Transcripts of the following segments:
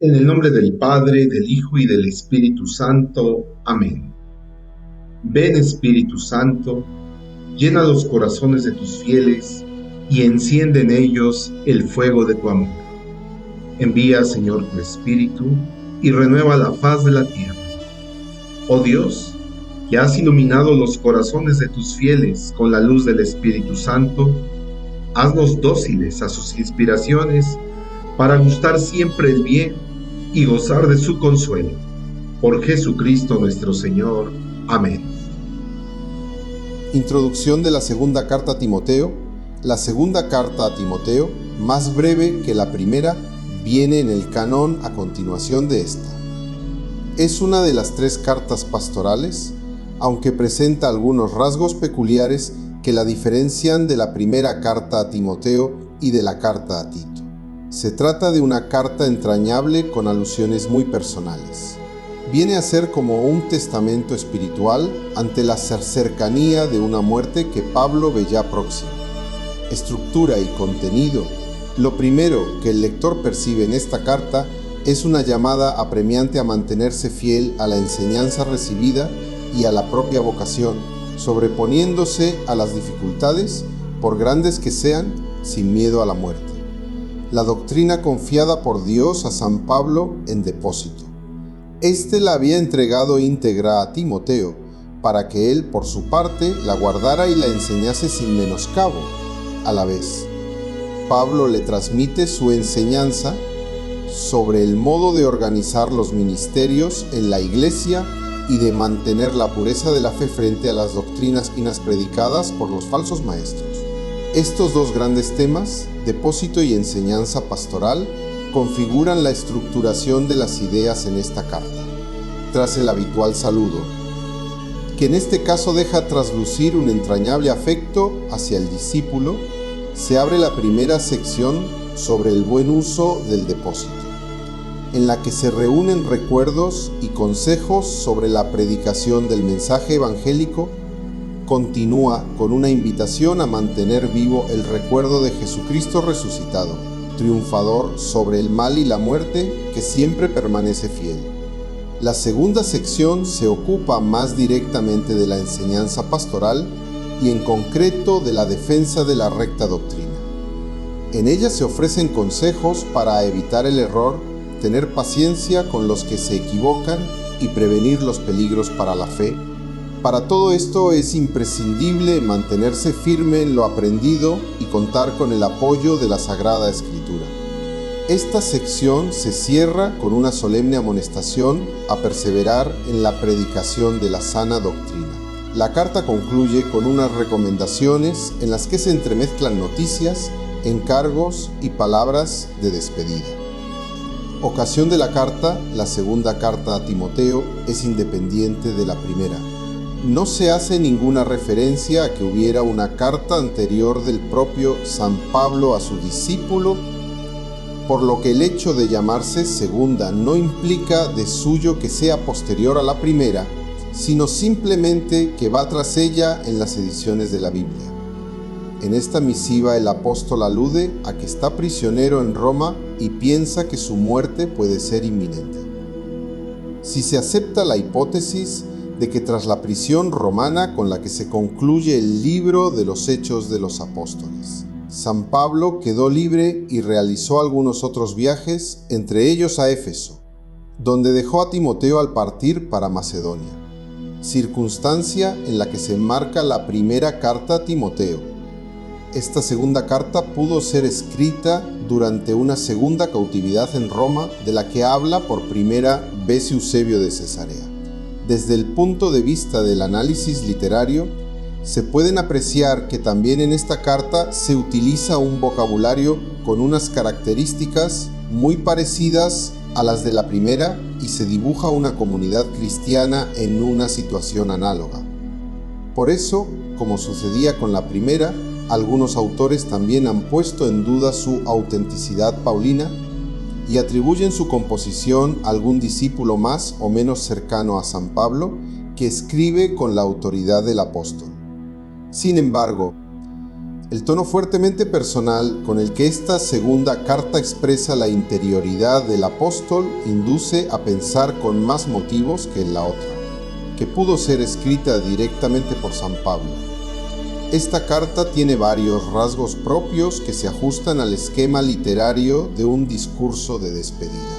En el nombre del Padre, del Hijo y del Espíritu Santo. Amén. Ven, Espíritu Santo, llena los corazones de tus fieles y enciende en ellos el fuego de tu amor. Envía, Señor, tu Espíritu y renueva la faz de la tierra. Oh Dios, que has iluminado los corazones de tus fieles con la luz del Espíritu Santo, haznos dóciles a sus inspiraciones para gustar siempre el bien y gozar de su consuelo. Por Jesucristo nuestro Señor. Amén. Introducción de la segunda carta a Timoteo. La segunda carta a Timoteo, más breve que la primera, viene en el canon a continuación de esta. Es una de las 3 cartas pastorales, aunque presenta algunos rasgos peculiares que la diferencian de la primera carta a Timoteo y de la carta a Tito. Se trata de una carta entrañable con alusiones muy personales. Viene a ser como un testamento espiritual ante la cercanía de una muerte que Pablo ve ya próxima. Estructura y contenido. Lo primero que el lector percibe en esta carta es una llamada apremiante a mantenerse fiel a la enseñanza recibida y a la propia vocación, sobreponiéndose a las dificultades, por grandes que sean, sin miedo a la muerte. La doctrina confiada por Dios a San Pablo en depósito. Este la había entregado íntegra a Timoteo, para que él, por su parte, la guardara y la enseñase sin menoscabo. A la vez, Pablo le transmite su enseñanza sobre el modo de organizar los ministerios en la Iglesia y de mantener la pureza de la fe frente a las doctrinas predicadas por los falsos maestros. Estos 2 grandes temas, depósito y enseñanza pastoral, configuran la estructuración de las ideas en esta carta, tras el habitual saludo, que en este caso deja traslucir un entrañable afecto hacia el discípulo. Se abre la primera sección sobre el buen uso del depósito, en la que se reúnen recuerdos y consejos sobre la predicación del mensaje evangélico. Continúa con una invitación a mantener vivo el recuerdo de Jesucristo resucitado, triunfador sobre el mal y la muerte, que siempre permanece fiel. La segunda sección se ocupa más directamente de la enseñanza pastoral y en concreto de la defensa de la recta doctrina. En ella se ofrecen consejos para evitar el error, tener paciencia con los que se equivocan y prevenir los peligros para la fe. Para todo esto es imprescindible mantenerse firme en lo aprendido y contar con el apoyo de la Sagrada Escritura. Esta sección se cierra con una solemne amonestación a perseverar en la predicación de la sana doctrina. La carta concluye con unas recomendaciones en las que se entremezclan noticias, encargos y palabras de despedida. Ocasión de la carta. La segunda carta a Timoteo es independiente de la primera. No se hace ninguna referencia a que hubiera una carta anterior del propio San Pablo a su discípulo, por lo que el hecho de llamarse segunda no implica de suyo que sea posterior a la primera, sino simplemente que va tras ella en las ediciones de la Biblia. En esta misiva el apóstol alude a que está prisionero en Roma y piensa que su muerte puede ser inminente. Si se acepta la hipótesis de que tras la prisión romana con la que se concluye el libro de los Hechos de los Apóstoles, San Pablo quedó libre y realizó algunos otros viajes, entre ellos a Éfeso, donde dejó a Timoteo al partir para Macedonia, circunstancia en la que se enmarca la primera carta a Timoteo. Esta segunda carta pudo ser escrita durante una segunda cautividad en Roma, de la que habla por primera vez Eusebio de Cesarea. Desde el punto de vista del análisis literario, se pueden apreciar que también en esta carta se utiliza un vocabulario con unas características muy parecidas a las de la primera y se dibuja una comunidad cristiana en una situación análoga. Por eso, como sucedía con la primera, algunos autores también han puesto en duda su autenticidad paulina y atribuyen su composición a algún discípulo más o menos cercano a San Pablo que escribe con la autoridad del apóstol. Sin embargo, El tono fuertemente personal con el que esta segunda carta expresa la interioridad del apóstol induce a pensar con más motivos que en la otra, que pudo ser escrita directamente por San Pablo. Esta carta tiene varios rasgos propios que se ajustan al esquema literario de un discurso de despedida.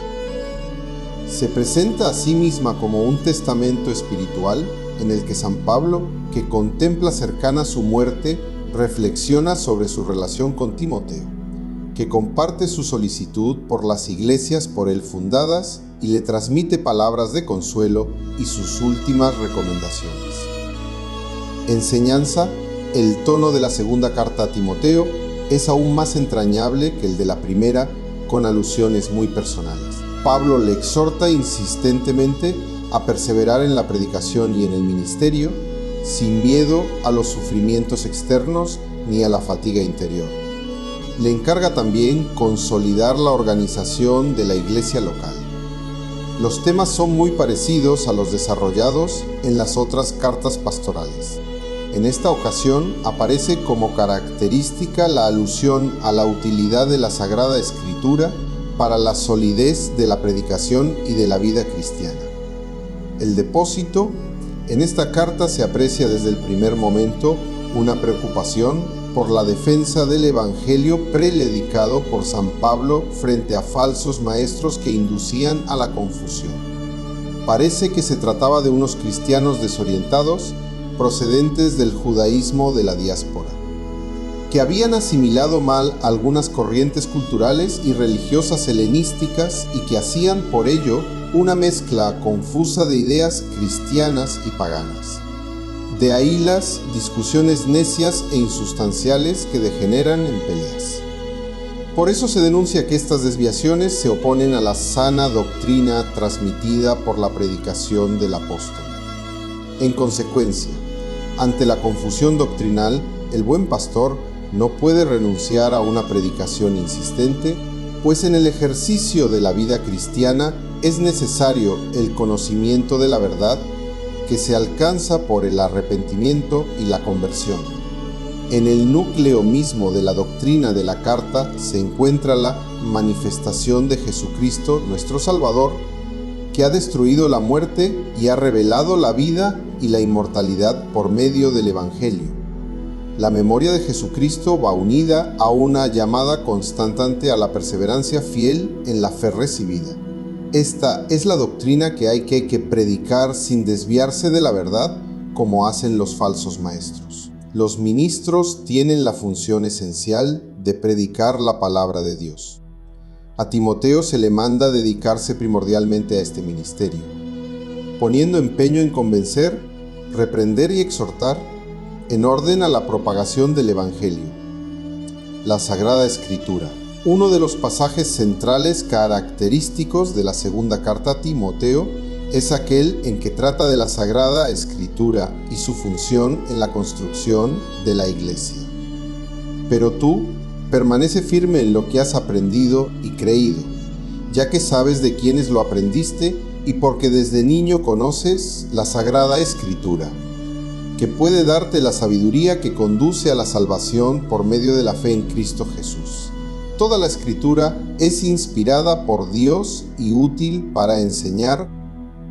Se presenta a sí misma como un testamento espiritual en el que San Pablo, que contempla cercana su muerte, reflexiona sobre su relación con Timoteo, que comparte su solicitud por las iglesias por él fundadas y le transmite palabras de consuelo y sus últimas recomendaciones. Enseñanza: el tono de la segunda carta a Timoteo es aún más entrañable que el de la primera, con alusiones muy personales. Pablo le exhorta insistentemente a perseverar en la predicación y en el ministerio, sin miedo a los sufrimientos externos ni a la fatiga interior. Le encarga también consolidar la organización de la iglesia local. Los temas son muy parecidos a los desarrollados en las otras cartas pastorales. En esta ocasión aparece como característica la alusión a la utilidad de la Sagrada Escritura para la solidez de la predicación y de la vida cristiana. El depósito: en esta carta se aprecia desde el primer momento una preocupación por la defensa del Evangelio predicado por San Pablo frente a falsos maestros que inducían a la confusión. Parece que se trataba de unos cristianos desorientados procedentes del judaísmo de la diáspora, que habían asimilado mal algunas corrientes culturales y religiosas helenísticas y que hacían por ello una mezcla confusa de ideas cristianas y paganas. De ahí las discusiones necias e insustanciales que degeneran en peleas. Por eso se denuncia que estas desviaciones se oponen a la sana doctrina transmitida por la predicación del apóstol. En consecuencia, ante la confusión doctrinal, el buen pastor no puede renunciar a una predicación insistente, pues en el ejercicio de la vida cristiana es necesario el conocimiento de la verdad, que se alcanza por el arrepentimiento y la conversión. En el núcleo mismo de la doctrina de la carta se encuentra la manifestación de Jesucristo, nuestro Salvador, que ha destruido la muerte y ha revelado la vida y la inmortalidad por medio del Evangelio. La memoria de Jesucristo va unida a una llamada constante a la perseverancia fiel en la fe recibida. Esta es la doctrina que hay que predicar sin desviarse de la verdad, como hacen los falsos maestros. Los ministros tienen la función esencial de predicar la palabra de Dios. A Timoteo se le manda dedicarse primordialmente a este ministerio, poniendo empeño en convencer, reprender y exhortar, en orden a la propagación del Evangelio. La Sagrada Escritura. Uno de los pasajes centrales característicos de la segunda carta a Timoteo es aquel en que trata de la Sagrada Escritura y su función en la construcción de la Iglesia. Pero tú, permanece firme en lo que has aprendido y creído, ya que sabes de quiénes lo aprendiste y porque desde niño conoces la Sagrada Escritura, que puede darte la sabiduría que conduce a la salvación por medio de la fe en Cristo Jesús. Toda la Escritura es inspirada por Dios y útil para enseñar,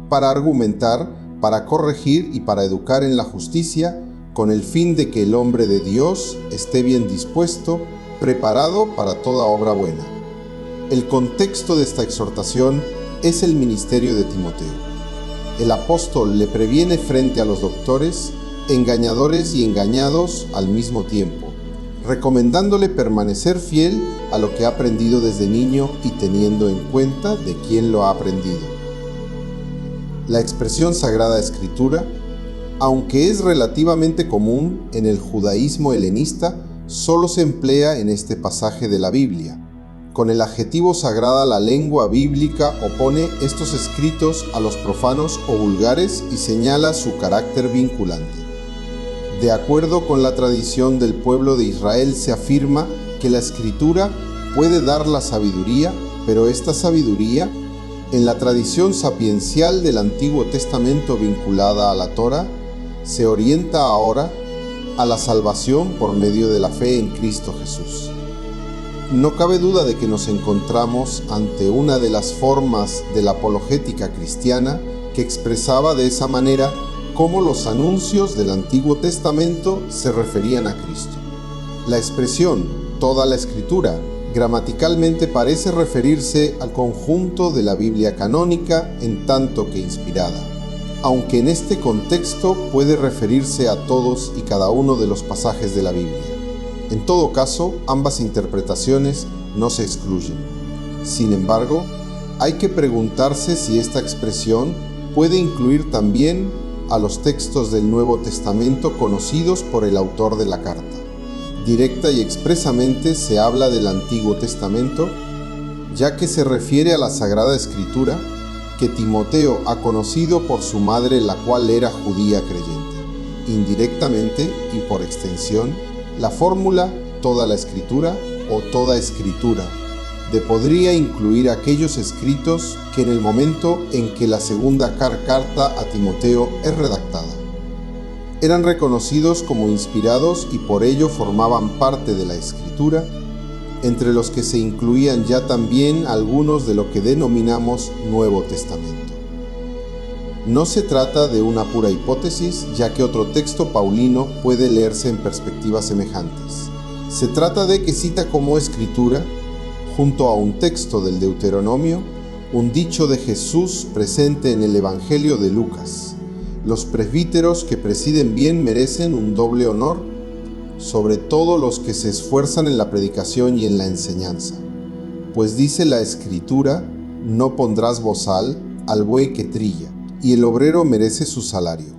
para argumentar, para corregir y para educar en la justicia, con el fin de que el hombre de Dios esté bien dispuesto, preparado para toda obra buena. El contexto de esta exhortación es el ministerio de Timoteo. El apóstol le previene frente a los doctores, engañadores y engañados al mismo tiempo, recomendándole permanecer fiel a lo que ha aprendido desde niño y teniendo en cuenta de quién lo ha aprendido. La expresión Sagrada Escritura, aunque es relativamente común en el judaísmo helenista, solo se emplea en este pasaje de la Biblia. Con el adjetivo sagrada, la lengua bíblica opone estos escritos a los profanos o vulgares y señala su carácter vinculante. De acuerdo con la tradición del pueblo de Israel, se afirma que la Escritura puede dar la sabiduría, pero esta sabiduría, en la tradición sapiencial del Antiguo Testamento vinculada a la Torá, se orienta ahora a la salvación por medio de la fe en Cristo Jesús. No cabe duda de que nos encontramos ante una de las formas de la apologética cristiana que expresaba de esa manera cómo los anuncios del Antiguo Testamento se referían a Cristo. La expresión toda la Escritura gramaticalmente parece referirse al conjunto de la Biblia canónica en tanto que inspirada, aunque en este contexto puede referirse a todos y cada uno de los pasajes de la Biblia. En todo caso, ambas interpretaciones no se excluyen. Sin embargo, hay que preguntarse si esta expresión puede incluir también a los textos del Nuevo Testamento conocidos por el autor de la carta. Directa y expresamente se habla del Antiguo Testamento, ya que se refiere a la Sagrada Escritura que Timoteo ha conocido por su madre, la cual era judía creyente. Indirectamente y por extensión, la fórmula toda la Escritura o toda Escritura podría incluir aquellos escritos que en el momento en que la segunda carta a Timoteo es redactada eran reconocidos como inspirados y por ello formaban parte de la Escritura, entre los que se incluían ya también algunos de lo que denominamos Nuevo Testamento. No se trata de una pura hipótesis, ya que otro texto paulino puede leerse en perspectivas semejantes. Se trata de que cita como escritura, junto a un texto del Deuteronomio, un dicho de Jesús presente en el Evangelio de Lucas. Los presbíteros que presiden bien merecen un doble honor, sobre todo los que se esfuerzan en la predicación y en la enseñanza. Pues dice la Escritura, no pondrás bozal al buey que trilla, y el obrero merece su salario.